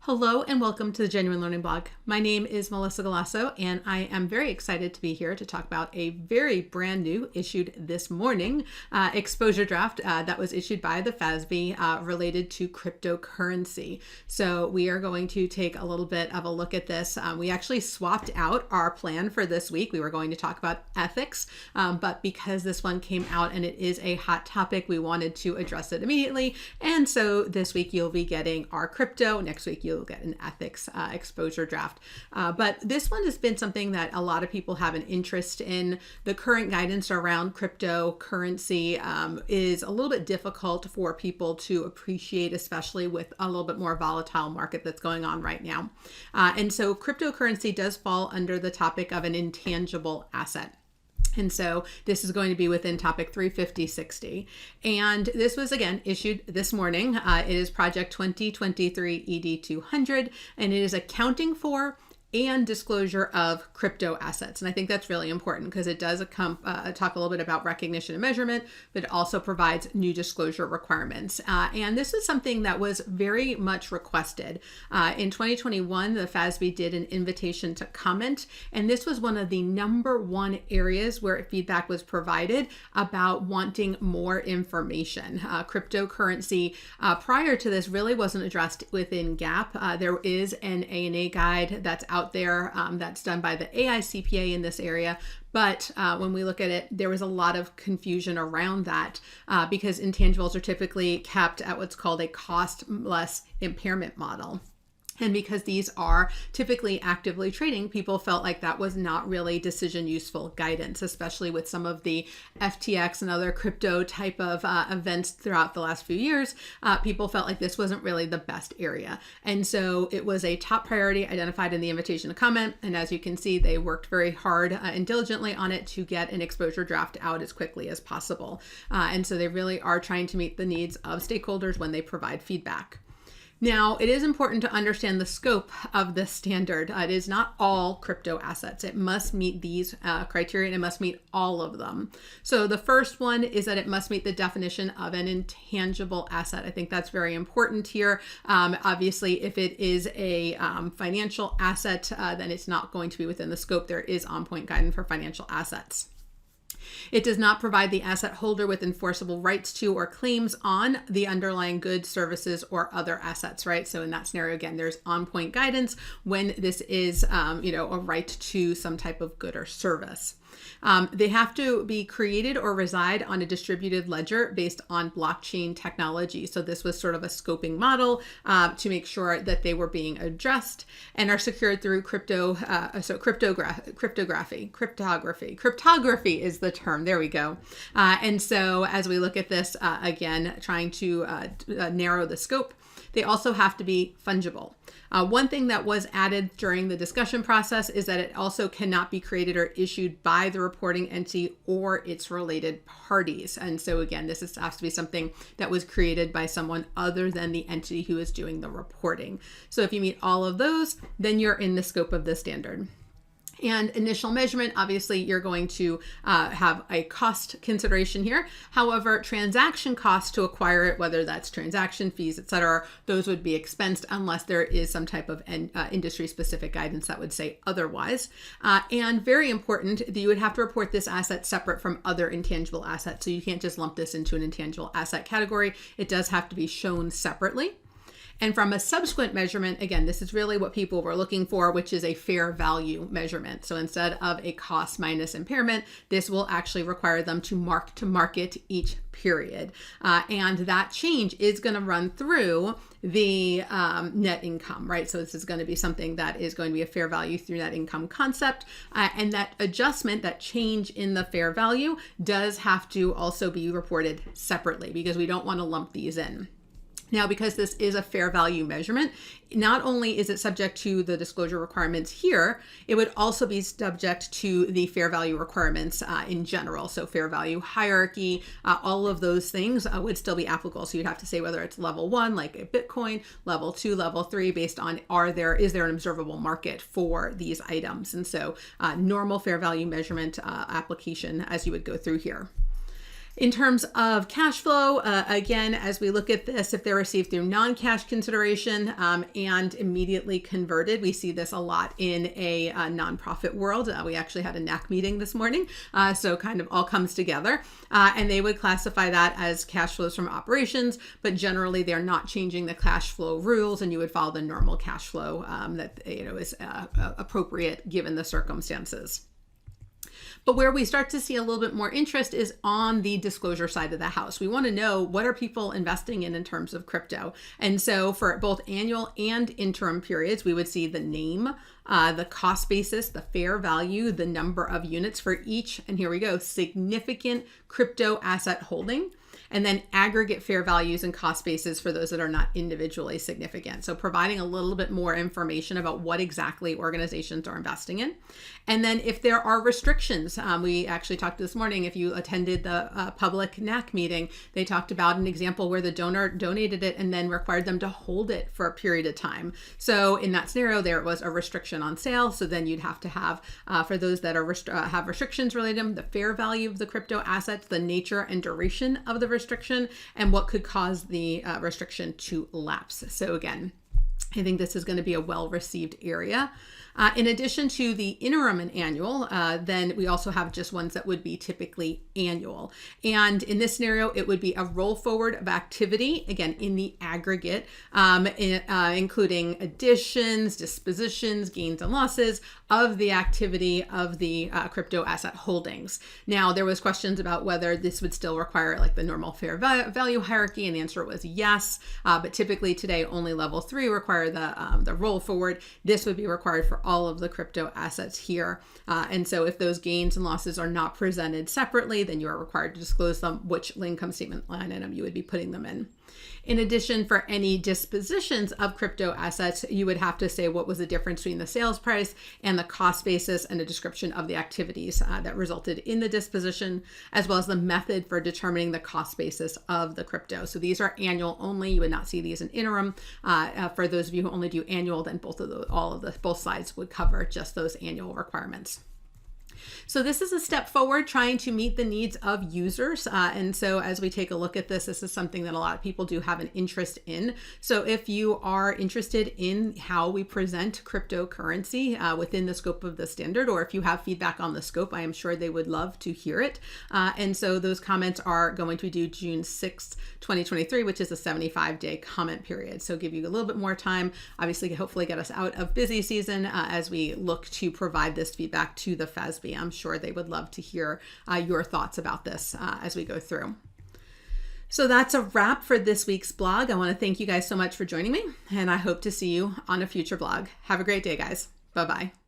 Hello and welcome to the Genuine Learning Blog. My name is Melissa Galasso and I am very excited to be here to talk about a very brand new, issued this morning, exposure draft that was issued by the FASB related to cryptocurrency. So we are going to take a little bit of a look at this. We actually swapped out our plan for this week. We were going to talk about ethics, but because this one came out and it is a hot topic, we wanted to address it immediately. And so this week you'll be getting our crypto. Next week you'll get an ethics exposure draft. But this one has been something that a lot of people have an interest in. The current guidance around cryptocurrency is a little bit difficult for people to appreciate, especially with a little bit more volatile market that's going on right now. And so cryptocurrency does fall under the topic of an intangible asset. And so this is going to be within topic 35060. And this was again issued this morning. It is project 2023 ED200, and it is accounting for and disclosure of crypto assets. And I think that's really important because it does talk a little bit about recognition and measurement, but it also provides new disclosure requirements. And this is something that was very much requested. In 2021, the FASB did an invitation to comment, and this was one of the #1 areas where feedback was provided about wanting more information. Cryptocurrency prior to this really wasn't addressed within GAAP. There is an ANA guide that's out there that's done by the AICPA in this area. But when we look at it, there was a lot of confusion around that because intangibles are typically kept at what's called a cost-less impairment model. And because these are typically actively trading, people felt like that was not really decision useful guidance, especially with some of the FTX and other crypto type of events throughout the last few years. People felt like this wasn't really the best area. And so it was a top priority identified in the invitation to comment. And as you can see, they worked very hard and diligently on it to get an exposure draft out as quickly as possible. And so they really are trying to meet the needs of stakeholders when they provide feedback. Now, it is important to understand the scope of this standard. It is not all crypto assets. It must meet these criteria and it must meet all of them. So the first one is that it must meet the definition of an intangible asset. I think that's very important here. Obviously, if it is a financial asset, then it's not going to be within the scope. There is on-point guidance for financial assets. It does not provide the asset holder with enforceable rights to or claims on the underlying goods, services, or other assets, right? So in that scenario, again, there's on-point guidance when this is, a right to some type of good or service. They have to be created or reside on a distributed ledger based on blockchain technology. So this was sort of a scoping model to make sure that they were being addressed and are secured through cryptography. Cryptography is the term. There we go. And so as we look at this, again, trying to narrow the scope, they also have to be fungible. One thing that was added during the discussion process is that it also cannot be created or issued by the reporting entity or its related parties. And so again, this has to be something that was created by someone other than the entity who is doing the reporting. So if you meet all of those, then you're in the scope of the standard. And initial measurement, obviously, you're going to have a cost consideration here. However, transaction costs to acquire it, whether that's transaction fees, et cetera, those would be expensed unless there is some type of industry-specific guidance that would say otherwise. And very important, you would have to report this asset separate from other intangible assets. So you can't just lump this into an intangible asset category. It does have to be shown separately. And from a subsequent measurement, again, this is really what people were looking for, which is a fair value measurement. So instead of a cost minus impairment, this will actually require them to mark to market each period. And that change is going to run through the net income, right? So this is going to be something that is going to be a fair value through net income concept. And that adjustment, that change in the fair value does have to also be reported separately because we don't want to lump these in. Now, because this is a fair value measurement, not only is it subject to the disclosure requirements here, it would also be subject to the fair value requirements in general. So fair value hierarchy, all of those things would still be applicable. So you'd have to say whether it's level 1, like a Bitcoin, level 2, level 3, based on is there an observable market for these items? And so normal fair value measurement application as you would go through here. In terms of cash flow, again, as we look at this, if they're received through non-cash consideration and immediately converted, we see this a lot in a nonprofit world. We actually had a NAC meeting this morning, so kind of all comes together. And they would classify that as cash flows from operations, but generally they're not changing the cash flow rules, and you would follow the normal cash flow that is appropriate given the circumstances. But where we start to see a little bit more interest is on the disclosure side of the house. We want to know, what are people investing in terms of crypto? And so for both annual and interim periods, we would see the name, the cost basis, the fair value, the number of units for each, and here we go, significant crypto asset holding, and then aggregate fair values and cost bases for those that are not individually significant. So providing a little bit more information about what exactly organizations are investing in. And then if there are restrictions, we actually talked this morning, if you attended the public NAC meeting, they talked about an example where the donor donated it and then required them to hold it for a period of time. So in that scenario, there was a restriction on sale. So then you'd have to have, for those that are have restrictions related to them, the fair value of the crypto assets, the nature and duration of the restriction, and what could cause the restriction to lapse. So again, I think this is going to be a well-received area. In addition to the interim and annual, then we also have just ones that would be typically annual. And in this scenario, it would be a roll forward of activity, again, in the aggregate, including additions, dispositions, gains and losses of the activity of the crypto asset holdings. Now, there was questions about whether this would still require like the normal fair value hierarchy, and the answer was yes. But typically today, only level 3 require the roll forward. This would be required for all of the crypto assets here. And so if those gains and losses are not presented separately, then you are required to disclose them, which income statement line item you would be putting them in. In addition, for any dispositions of crypto assets, you would have to say what was the difference between the sales price and the cost basis, and a description of the activities that resulted in the disposition, as well as the method for determining the cost basis of the crypto. So these are annual only. You would not see these in interim. For those of you who only do annual, then both slides would cover just those annual requirements. So this is a step forward trying to meet the needs of users. And so as we take a look at this, this is something that a lot of people do have an interest in. So if you are interested in how we present cryptocurrency within the scope of the standard, or if you have feedback on the scope, I am sure they would love to hear it. And so those comments are going to be due June 6th, 2023, which is a 75-day comment period. So give you a little bit more time, obviously, hopefully get us out of busy season as we look to provide this feedback to the FASB. I'm sure they would love to hear your thoughts about this as we go through. So that's a wrap for this week's blog. I want to thank you guys so much for joining me, and I hope to see you on a future blog. Have a great day, guys. Bye-bye.